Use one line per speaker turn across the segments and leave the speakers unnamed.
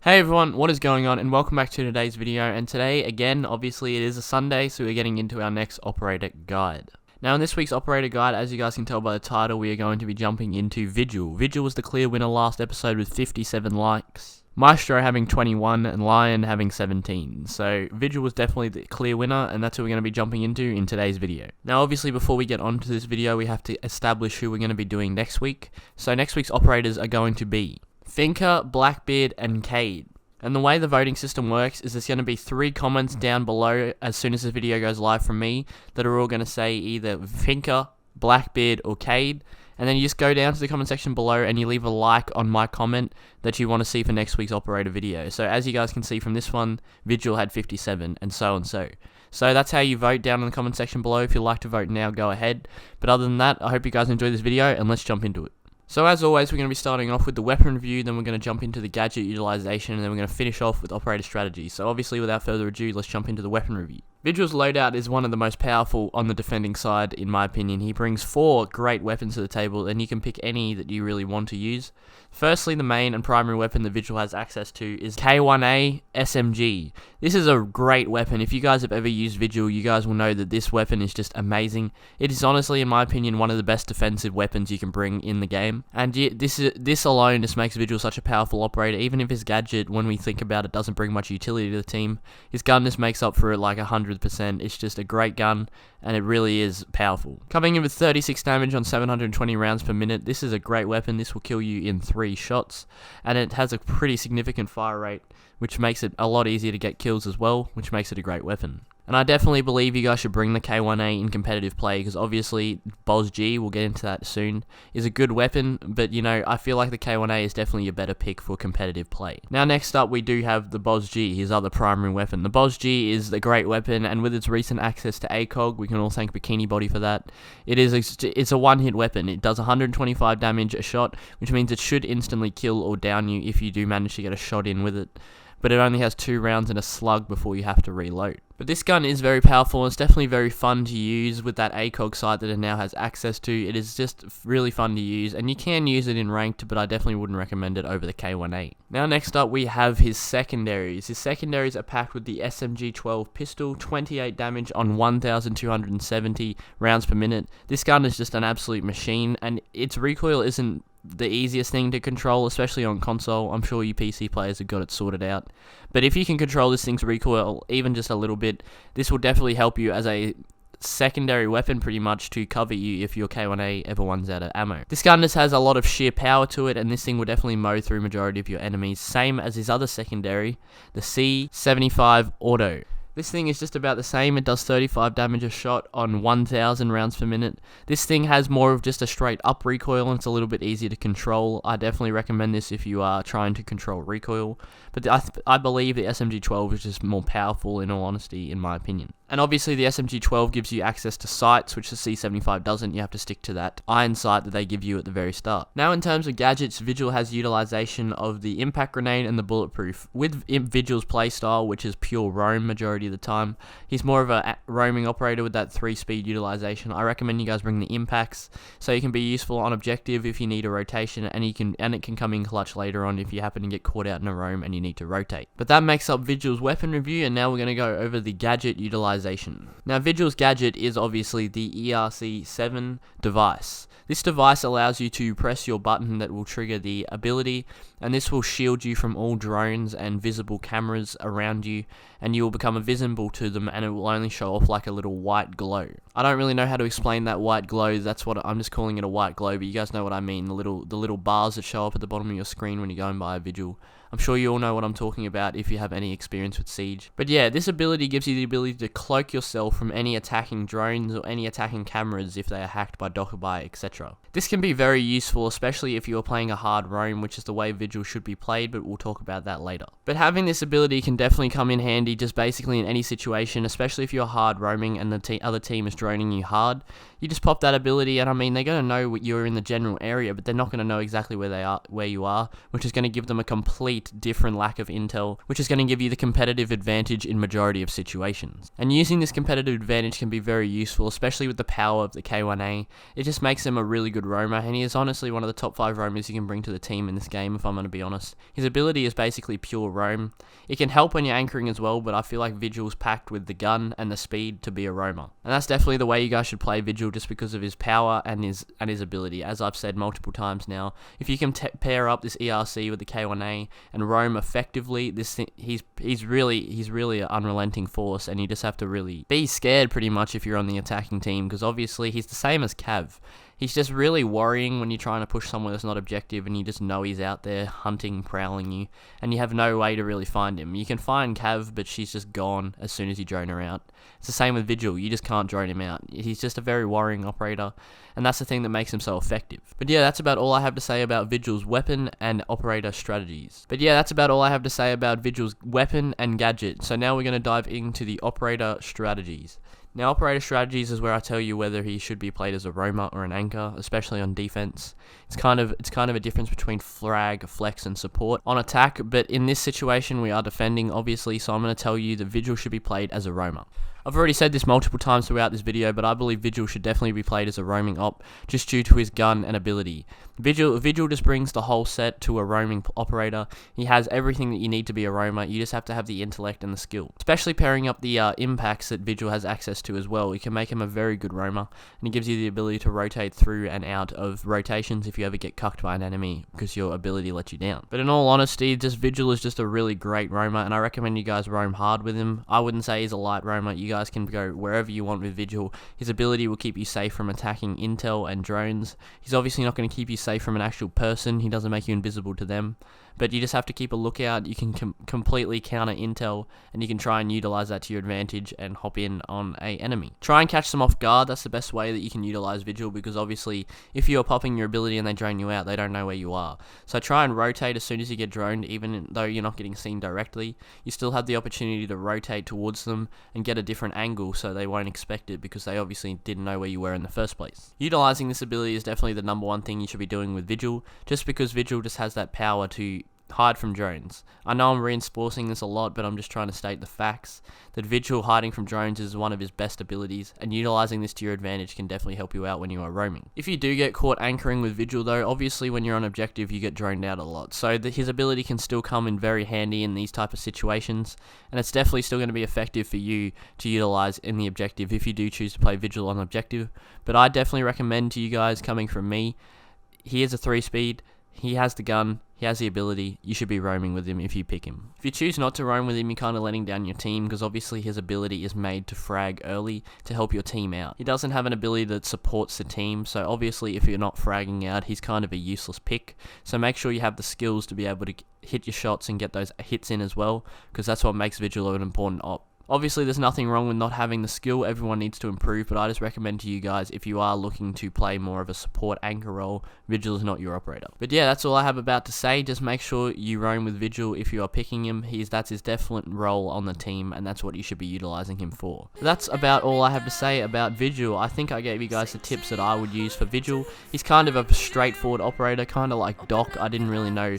Hey everyone, what is going on, and welcome back to today's video. And today, again, obviously it is a Sunday, so we're getting into our next operator guide. Now in this week's operator guide, as you guys can tell by the title, we are going to be jumping into Vigil. Vigil was the clear winner last episode with 57 likes. Maestro having 21 and Lion having 17. So Vigil was definitely the clear winner, and that's what we're going to be jumping into in today's video. Now obviously before we get on to this video, we have to establish who we're going to be doing next week. So next week's operators are going to be Finker, Blackbeard, and Cade. And the way the voting system works is there's going to be 3 comments down below as soon as the video goes live from me that are all going to say either Finker, Blackbeard, or Cade. And then you just go down to the comment section below and you leave a like on my comment that you want to see for next week's operator video. So as you guys can see from this one, Vigil had 57 and so and so. So that's how you vote down in the comment section below. If you'd like to vote now, go ahead. But other than that, I hope you guys enjoy this video and let's jump into it. So as always, we're going to be starting off with the weapon review, then we're going to jump into the gadget utilization, and then we're going to finish off with operator strategy. So obviously, without further ado, let's jump into the weapon review. Vigil's loadout is one of the most powerful on the defending side, in my opinion. He brings 4 great weapons to the table, and you can pick any that you really want to use. Firstly, the main and primary weapon that Vigil has access to is K1A SMG. This is a great weapon. If you guys have ever used Vigil, you guys will know that this weapon is just amazing. It is honestly, in my opinion, one of the best defensive weapons you can bring in the game. And this alone just makes Vigil such a powerful operator. Even if his gadget, when we think about it, doesn't bring much utility to the team, his gun just makes up for it like 100%. It's just a great gun, and it really is powerful. Coming in with 36 damage on 720 rounds per minute, this is a great weapon. This will kill you in 3 shots, and it has a pretty significant fire rate, which makes it a lot easier to get kills as well, which makes it a great weapon. And I definitely believe you guys should bring the K1A in competitive play, because obviously Boz G, we'll get into that soon, is a good weapon, but you know, I feel like the K1A is definitely a better pick for competitive play. Now next up we do have the Boz G, his other primary weapon. The Boz G is a great weapon, and with its recent access to ACOG, we can all thank Bikini Body for that. It's a one-hit weapon. It does 125 damage a shot, which means it should instantly kill or down you if you do manage to get a shot in with it. But it only has 2 rounds and a slug before you have to reload. But this gun is very powerful, and it's definitely very fun to use with that ACOG sight that it now has access to. It is just really fun to use, and you can use it in ranked, but I definitely wouldn't recommend it over the K1A. Now next up we have his secondaries. His secondaries are packed with the SMG-12 pistol, 28 damage on 1,270 rounds per minute. This gun is just an absolute machine, and its recoil isn't the easiest thing to control, especially on console. I'm sure you PC players have got it sorted out. But if you can control this thing's recoil even just a little bit, this will definitely help you as a secondary weapon pretty much to cover you if your K1A ever runs out of ammo. This gun just has a lot of sheer power to it, and this thing will definitely mow through majority of your enemies, same as his other secondary, the C75 Auto. This thing is just about the same. It does 35 damage a shot on 1,000 rounds per minute. This thing has more of just a straight up recoil, and it's a little bit easier to control. I definitely recommend this if you are trying to control recoil. But I believe the SMG-12 is just more powerful, in all honesty, in my opinion. And obviously the SMG-12 gives you access to sights, which the C75 doesn't. You have to stick to that iron sight that they give you at the very start. Now in terms of gadgets, Vigil has utilization of the impact grenade and the bulletproof. With Vigil's playstyle, which is pure roam majority of the time, he's more of a roaming operator with that 3-speed utilization. I recommend you guys bring the impacts, so you can be useful on objective if you need a rotation, and it can come in clutch later on if you happen to get caught out in a roam and you need to rotate. But that makes up Vigil's weapon review, and now we're going to go over the gadget utilization. Now Vigil's gadget is obviously the ERC7 device. This device allows you to press your button that will trigger the ability, and this will shield you from all drones and visible cameras around you, and you will become invisible to them, and it will only show off like a little white glow. I don't really know how to explain that white glow. That's what I'm just calling it, a white glow, but you guys know what I mean, the little bars that show up at the bottom of your screen when you're going by a Vigil. I'm sure you all know what I'm talking about if you have any experience with Siege. But yeah, this ability gives you the ability to cloak yourself from any attacking drones or any attacking cameras if they are hacked by Dokkaebi, etc. This can be very useful, especially if you are playing a hard roam, which is the way Vigil should be played, but we'll talk about that later. But having this ability can definitely come in handy just basically in any situation, especially if you're hard roaming and the other team is droning you hard. You just pop that ability, and I mean, they're going to know you're in the general area, but they're not going to know exactly where you are, which is going to give them a complete different lack of intel, which is going to give you the competitive advantage in majority of situations. And using this competitive advantage can be very useful, especially with the power of the K1A. It just makes him a really good roamer, and he is honestly one of the top 5 roamers you can bring to the team in this game, if I'm going to be honest. His ability is basically pure roam. It can help when you're anchoring as well, but I feel like Vigil's packed with the gun and the speed to be a roamer. And that's definitely the way you guys should play Vigil, just because of his power and his ability. As I've said multiple times now, if you can pair up this ERC with the K1A and roam effectively, he's really an unrelenting force, and you just have to really be scared pretty much if you're on the attacking team, because obviously he's the same as Cav. He's just really worrying when you're trying to push somewhere that's not objective, and you just know he's out there hunting, prowling you, and you have no way to really find him. You can find Cav, but she's just gone as soon as you drone her out. It's the same with Vigil. You just can't drone him out. He's just a very worrying operator, and that's the thing that makes him so effective. But yeah, that's about all I have to say about Vigil's weapon and operator strategies. Gadget. So now we're going to dive into the operator strategies. Now, operator strategies is where I tell you whether he should be played as a roamer or an anchor, especially on defense. It's kind of a difference between frag, flex, and support on attack, but in this situation we are defending, obviously, so I'm going to tell you that Vigil should be played as a roamer. I've already said this multiple times throughout this video, but I believe Vigil should definitely be played as a roaming op, just due to his gun and ability. Vigil just brings the whole set to a roaming operator. He has everything that you need to be a roamer. You just have to have the intellect and the skill. Especially pairing up the impacts that Vigil has access to as well. You can make him a very good roamer, and he gives you the ability to rotate through and out of rotations if you ever get cucked by an enemy, because your ability lets you down. But in all honesty, Vigil is just a really great roamer, and I recommend you guys roam hard with him. I wouldn't say he's a light roamer. You guys can go wherever you want with Vigil. His ability will keep you safe from attacking intel and drones. He's obviously not going to keep you safe from an actual person. He doesn't make you invisible to them, but you just have to keep a lookout. You can completely counter intel, and you can try and utilize that to your advantage and hop in on a enemy. Try and catch them off guard. That's the best way that you can utilize Vigil, because obviously if you're popping your ability and they drone you out, they don't know where you are. So try and rotate as soon as you get droned. Even though you're not getting seen directly, you still have the opportunity to rotate towards them and get a different angle, so they won't expect it, because they obviously didn't know where you were in the first place. Utilizing this ability is definitely the number one thing you should be doing with Vigil, just because Vigil just has that power to hide from drones. I know I'm reinforcing this a lot, but I'm just trying to state the facts that Vigil hiding from drones is one of his best abilities, and utilizing this to your advantage can definitely help you out when you are roaming. If you do get caught anchoring with Vigil though, obviously when you're on objective you get droned out a lot, so his ability can still come in very handy in these type of situations, and it's definitely still going to be effective for you to utilize in the objective if you do choose to play Vigil on objective. But I definitely recommend to you guys, coming from me, he is a 3-speed, he has the gun, he has the ability, you should be roaming with him if you pick him. If you choose not to roam with him, you're kind of letting down your team, because obviously his ability is made to frag early to help your team out. He doesn't have an ability that supports the team, so obviously if you're not fragging out, he's kind of a useless pick. So make sure you have the skills to be able to hit your shots and get those hits in as well, because that's what makes Vigil an important op. Obviously, there's nothing wrong with not having the skill. Everyone needs to improve, but I just recommend to you guys, if you are looking to play more of a support anchor role, Vigil is not your operator. But yeah, that's all I have about to say. Just make sure you roam with Vigil if you are picking him. That's his definite role on the team, and that's what you should be utilizing him for. That's about all I have to say about Vigil. I think I gave you guys the tips that I would use for Vigil. He's kind of a straightforward operator, kind of like Doc. I didn't really know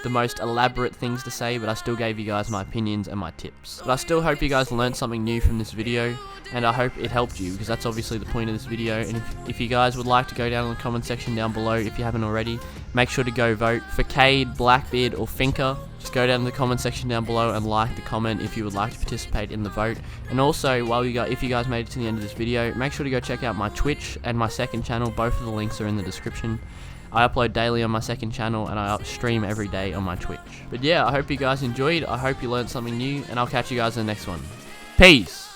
the most elaborate things to say, but I still gave you guys my opinions and my tips. But I still hope you guys learned something new from this video, and I hope it helped you, because that's obviously the point of this video. And if you guys would like to go down in the comment section down below, if you haven't already, make sure to go vote for Cade, Blackbeard, or Finker. Just go down in the comment section down below and like the comment if you would like to participate in the vote. And also, if you guys made it to the end of this video, make sure to go check out my Twitch and my second channel. Both of the links are in the description. I upload daily on my second channel, and I stream every day on my Twitch. But yeah, I hope you guys enjoyed. I hope you learned something new, and I'll catch you guys in the next one. Peace.